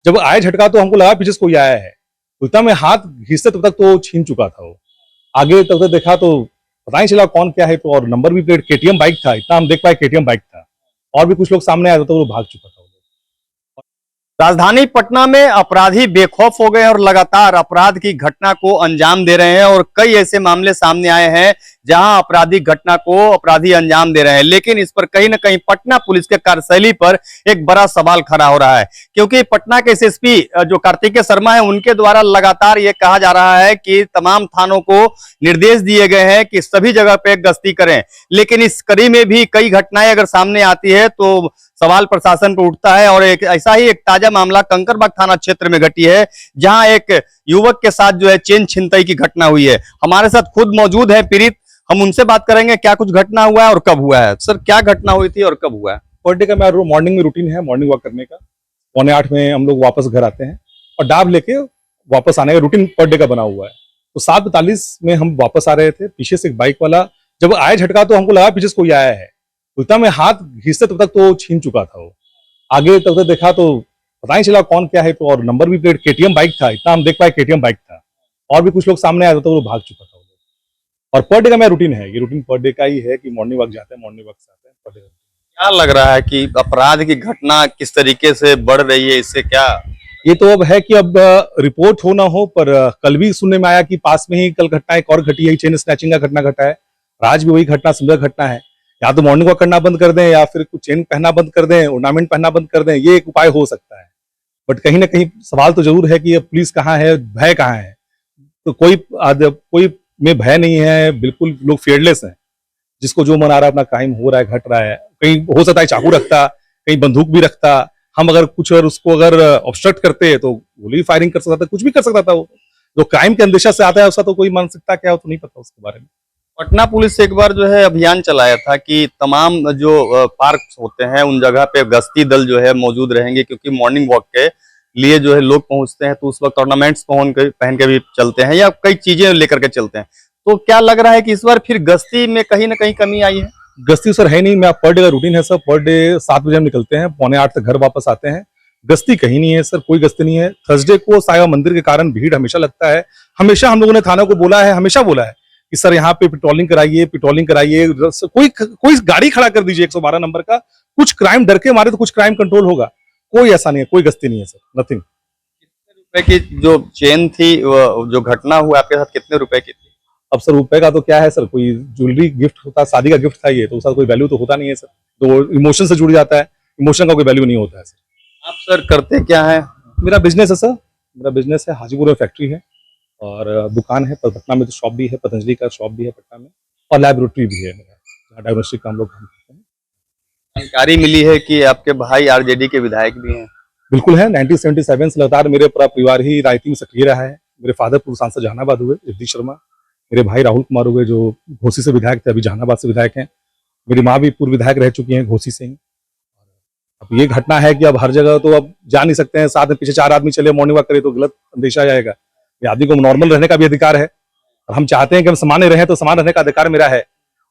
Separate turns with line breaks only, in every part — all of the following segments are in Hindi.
जब आए झटका तो हमको लगा पीछे से कोई आया है, तो इतना मैं हाथ घिसते तब तक तो छीन चुका था वो। आगे तब तक देखा तो पता नहीं चला कौन क्या है, तो और नंबर भी प्लेट केटीएम बाइक था, इतना हम देख पाए केटीएम बाइक था। और भी कुछ लोग सामने आए तो वो भाग चुका था।
राजधानी पटना में अपराधी बेखौफ हो गए और लगातार अपराध की घटना को अंजाम दे रहे हैं और कई ऐसे मामले सामने आए हैं जहां आपराधिक घटना को अपराधी अंजाम दे रहे हैं। लेकिन इस पर कहीं ना कहीं पटना पुलिस के कार्यशैली पर एक बड़ा सवाल खड़ा हो रहा है, क्योंकि पटना के एसएसपी जो कार्तिकेय शर्मा है उनके द्वारा लगातार ये कहा जा रहा है कि तमाम थानों को निर्देश दिए गए हैं कि सभी जगह पे गश्ती करें। लेकिन इस कड़ी में भी कई घटनाएं अगर सामने आती है तो सवाल प्रशासन पर उठता है। और एक ऐसा ही एक ताजा मामला कंकरबाग थाना क्षेत्र में घटी है, जहां एक युवक के साथ जो है चेन छिनतई की घटना हुई है। हमारे साथ खुद मौजूद है पीड़ित, हम उनसे बात करेंगे क्या कुछ घटना हुआ है और कब हुआ है। सर, क्या घटना हुई थी और कब हुआ है?
पर डे का मेरा मॉर्निंग में रूटीन है, मॉर्निंग वॉक करने का। 7:45 में हम लोग वापस घर आते हैं और डाब लेके वापस आने का रूटीन पर डे का बना हुआ है। तो 7:45 में हम वापस आ रहे थे, पीछे से एक बाइक वाला जब आए झटका तो हमको लगा पीछे से कोई आया है, तो इतना मैं हाथ घिसते तब तक तो छीन चुका था वो। आगे तब तक देखा तो पता नहीं चला कौन क्या है, तो और नंबर भी प्लेट केटीएम बाइक था, इतना हम देख पाए केटीएम बाइक था। और भी कुछ लोग सामने आए तो वो भाग चुका था। और पर डे का मेरा रूटीन है, ये रूटीन पर डे का ही है कि मॉर्निंग वॉक जाते हैं, मॉर्निंग वॉक से आते हैं पर डे।
क्या लग रहा है कि अपराध की घटना किस तरीके से बढ़ रही है, इससे क्या?
ये तो अब है कि अब रिपोर्ट हो ना हो, पर कल भी सुनने में आया कि पास में ही कल घटना एक और घटी है, चेन स्नैचिंग का घटना घटा है। आज भी वही घटना सिमिलर घटना है। या तो मॉर्निंग वॉक करना बंद कर दें या फिर कुछ चेन पहनना बंद कर दें, ऑर्नामेंट पहनना बंद कर दें, ये एक उपाय हो सकता है। बट कहीं ना कहीं सवाल तो जरूर है कि अब पुलिस कहाँ है, भय कहाँ है। तो कोई में भय नहीं है, बिल्कुल लोग फियरलेस हैं। जिसको जो मन आ रहा है अपना क्राइम हो रहा है, घट रहा है। कहीं हो सकता है चाकू रखता, कहीं बंदूक भी रखता। हम अगर कुछ उसको अगर ऑब्स्ट्रक्ट करते तो गोली फायरिंग कर सकता था, कुछ भी कर सकता था। वो जो क्राइम के अंदेशा से आता है उसका तो कोई मानसिकता क्या हो तो नहीं पता उसके बारे में।
पटना पुलिस एक बार जो है अभियान चलाया था कि तमाम जो पार्क होते हैं उन जगह पे गश्ती दल जो है मौजूद रहेंगे, क्योंकि मॉर्निंग वॉक के लिए जो है लोग पहुंचते हैं तो उस वक्त ऑर्नामेंट्स पहन के भी चलते हैं या कई चीजें लेकर के चलते हैं। तो क्या लग रहा है कि इस बार फिर गश्ती में कहीं ना कहीं कमी आई है?
गश्ती सर है नहीं, मैं पर डे का रूटीन है सर। पर डे 7 बजे हम निकलते हैं, 7:45 तक घर वापस आते हैं। गश्ती कहीं नहीं है सर, कोई गश्ती नहीं है। थर्सडे को साईं बाबा मंदिर के कारण भीड़ हमेशा लगता है। हमेशा हम लोगों ने थाना को बोला है, हमेशा बोला है कि सर यहाँ पे पेट्रोलिंग कराइए, कोई गाड़ी खड़ा कर दीजिए 112 नंबर का। कुछ क्राइम डर के मारे तो कुछ क्राइम कंट्रोल होगा। कोई ऐसा नहीं है, कोई गश्ती नहीं है सर, नथिंग।
कितने रुपए की जो चेन थी, जो घटना हुआ आपके साथ, कितने रुपए की थी?
अब सर रुपए का तो क्या है सर, कोई ज्वेलरी गिफ्ट होता, शादी का गिफ्ट था ये, तो उसका कोई वैल्यू तो होता नहीं है सर। तो इमोशन से जुड़ जाता है, इमोशन का कोई वैल्यू नहीं होता है सर।
आप सर करते क्या है?
मेरा बिजनेस है सर, मेरा बिजनेस है, हाजीपुर में फैक्ट्री है और दुकान है। पटना में तो शॉप भी है, पतंजलि का शॉप भी है पटना में, और लैबोरेटरी भी है मेरा, जहाँ डायग्नोस्टिक का हम लोग काम करते हैं।
जानकारी मिली है कि आपके भाई आरजेडी के विधायक भी हैं।
बिल्कुल है, 1977 से लगातार मेरे पूरा परिवार ही राजनीति में सक्रिय रहा है। मेरे फादर पूर्व सांसद जहानाबाद हुए, जगदीश शर्मा। मेरे भाई राहुल कुमार हुए जो घोसी से विधायक थे, अभी जहानाबाद से विधायक हैं। मेरी माँ भी पूर्व विधायक रह चुकी हैं घोसी से ही। अब ये घटना है कि अब हर जगह तो अब जा नहीं सकते हैं, साथ में पीछे 4 आदमी चले मॉर्निंग वॉक करे तो गलत अंदेशा जाएगा। ये आदमी को नॉर्मल रहने का भी अधिकार है और हम चाहते हैं कि हम सामान्य रहें, तो समान रहने का अधिकार मेरा है।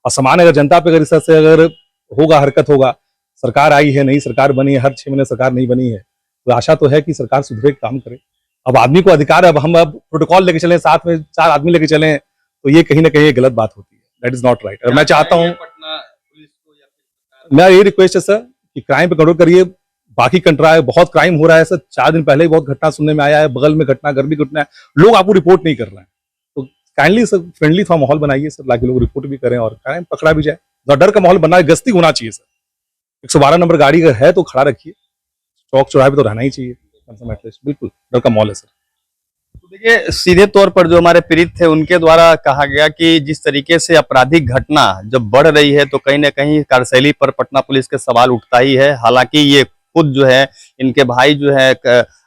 और समान अगर जनता पे अगर इस तरह से अगर होगा, हरकत होगा, सरकार आई है, नई सरकार बनी है, हर 6 महीने सरकार नहीं बनी है, तो आशा तो है कि सरकार सुधरे, काम करे। अब आदमी को अधिकार है, अब हम प्रोटोकॉल लेके चले, साथ में 4 आदमी लेके चले, तो ये कहीं ना कहीं गलत बात होती है। That is not right. और मैं चाहता हूँ, मेरा ये रिक्वेस्ट है सर कि क्राइम पे कंट्रोल करिए। बाकी कंट्रा बहुत क्राइम हो रहा है सर, 4 दिन पहले ही बहुत घटना सुनने में आया है, बगल में घटना, घर भी घटना है, लोग आपको रिपोर्ट नहीं कर रहे हैं। तो काइंडली सर फ्रेंडली थोड़ा माहौल बनाइए सर, ताकि लोग रिपोर्ट भी करें और क्राइम पकड़ा भी जाए। डर का माहौल बनना है, गश्ती होना चाहिए सर। 112 नंबर गाड़ी अगर है तो खड़ा रखिए, चौक चौराहे पे तो रहना ही चाहिए, बिल्कुल डर का माहौल है सर।
तो देखिए, सीधे तौर पर जो हमारे पीड़ित थे उनके द्वारा कहा गया कि जिस तरीके से आपराधिक घटना जब बढ़ रही है तो कहीं ना कहीं कार्यशैली पर पटना पुलिस के सवाल उठता ही है। हालांकि ये खुद जो है, इनके भाई जो है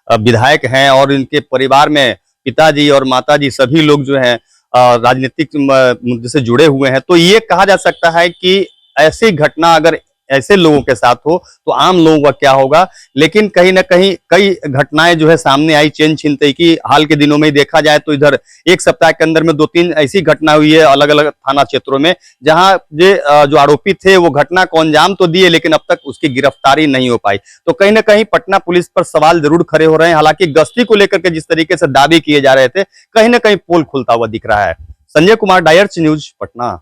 विधायक हैं और इनके परिवार में पिताजी और माताजी सभी लोग जो हैं राजनीतिक मुद्दे से जुड़े हुए हैं। तो ये कहा जा सकता है कि ऐसी घटना अगर ऐसे लोगों के साथ हो तो आम लोगों का क्या होगा। लेकिन कहीं ना कहीं कई घटनाएं जो है सामने आई चेन छिनतई की। हाल के दिनों में देखा जाए तो इधर एक सप्ताह के अंदर में 2-3 ऐसी घटना हुई है अलग अलग थाना क्षेत्रों में, जहां जो आरोपी थे वो घटना को अंजाम तो दिए लेकिन अब तक उसकी गिरफ्तारी नहीं हो पाई। तो कहीं ना कहीं पटना पुलिस पर सवाल जरूर खड़े हो रहे हैं। हालांकि गश्ती को लेकर के जिस तरीके से दावे किए जा रहे थे, कहीं ना कहीं पोल खुलता हुआ दिख रहा है। संजय कुमार, डायर्च न्यूज, पटना।